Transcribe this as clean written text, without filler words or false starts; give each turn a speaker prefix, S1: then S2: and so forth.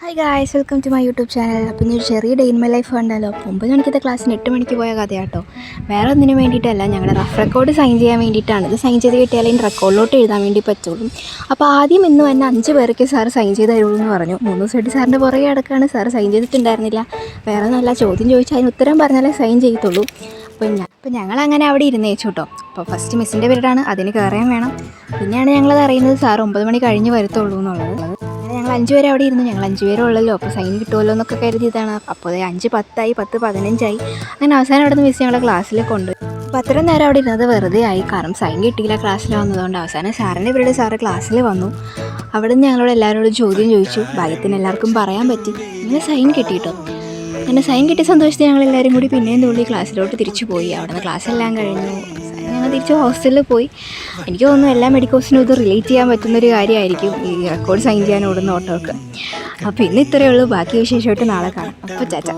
S1: Hi guys, welcome to my YouTube channel. അപ്പോൾ ഇനി ഒരു ചെറിയ ഡേ ഇൻ മൈ ലൈഫ് ഉണ്ടല്ലോ. 9 മണിക്കത്തെ ക്ലാസ്സിന് 8 മണിക്ക് പോയ കഥയാട്ടോ. വേറെ ഒന്നിനു വേണ്ടിയിട്ടല്ല, ഞങ്ങളുടെ റഫ് റെക്കോർഡ് സൈൻ ചെയ്യാൻ വേണ്ടിയിട്ടാണ്. ഇത് സൈൻ ചെയ്ത് കിട്ടിയാലേ ഇനി റെക്കോർഡിലോട്ട് എഴുതാൻ വേണ്ടി പറ്റുള്ളൂ. അപ്പോൾ ആദ്യം ഇന്ന് തന്നെ 5 പേർക്ക് സാർ സൈൻ ചെയ്ത് തരുള്ളൂ എന്ന് പറഞ്ഞു. 3 ദിവസമായിട്ട് സാറിൻ്റെ പുറകെ കിടക്കാണ്. സാർ സൈൻ ചെയ്തിട്ടുണ്ടായിരുന്നില്ല. വേറെ നല്ല ചോദ്യം ചോദിച്ചാൽ അതിന് ഉത്തരം പറഞ്ഞാലേ സൈൻ ചെയ്യത്തുള്ളൂ. അപ്പോൾ ഞങ്ങളങ്ങനെ അവിടെ ഇരുന്നേച്ചു കേട്ടോ. അപ്പോൾ ഫസ്റ്റ് മിസ്സിൻ്റെ പീരീഡാണ്, അതിന് കയറാൻ വേണം. പിന്നെയാണ് ഞങ്ങളത് അറിയുന്നത് സാർ 9 മണി കഴിഞ്ഞ് വരത്തുള്ളൂ എന്നുള്ളത്. ഞങ്ങൾ 5 പേര് അവിടെ ഇരുന്നു. ഞങ്ങൾ 5 പേരേ ഉള്ളല്ലോ, അപ്പോൾ സൈൻ കിട്ടുമല്ലോ എന്നൊക്കെ കരുതിയതാണ്. അപ്പോൾ 5:10 10:15 അങ്ങനെ അവസാനം അവിടെ നിന്ന് മിസ് ഞങ്ങളെ ക്ലാസ്സിൽ കൊണ്ടുപോയി. അപ്പോൾ അത്രയും നേരം അവിടെ ഇരുന്നത് വെറുതെ ആയി, കാരണം സൈൻ കിട്ടിയില്ല ക്ലാസ്സിൽ വന്നതുകൊണ്ട്. അവസാനം സാറിൻ്റെ പീരീഡ് സാറ് ക്ലാസ്സിൽ വന്നു. അവിടെ നിന്ന് ഞങ്ങളോട് എല്ലാവരോടും ചോദ്യം ചോദിച്ചു. ഭാഗ്യത്തിന് എല്ലാവർക്കും പറയാൻ പറ്റി. ഇങ്ങനെ സൈൻ കിട്ടിയിട്ടോ. അങ്ങനെ സൈൻ കിട്ടിയ സന്തോഷത്തിൽ ഞങ്ങളെല്ലാവരും കൂടി പിന്നെയും തുള്ളി ക്ലാസ്സിലോട്ട് തിരിച്ചു പോയി. അവിടെ നിന്ന് ക്ലാസ്സെല്ലാം കഴിഞ്ഞു. ഞങ്ങൾ തിരിച്ച് ഹോസ്റ്റലിൽ പോയി. എനിക്ക് തോന്നുന്നു എല്ലാ മെഡിക്കോസിനും ഇത് റിലേറ്റ് ചെയ്യാൻ പറ്റുന്നൊരു കാര്യമായിരിക്കും, ഈ റെക്കോർഡ് സൈൻ ചെയ്യാൻ ഓടുന്ന ഓട്ടമൊക്കെ. അപ്പോൾ ഇന്ന് ഇത്രയേ ഉള്ളൂ. ബാക്കി വിശേഷമായിട്ട് നാളെ കാണാം. അപ്പോൾ ചാച്ച.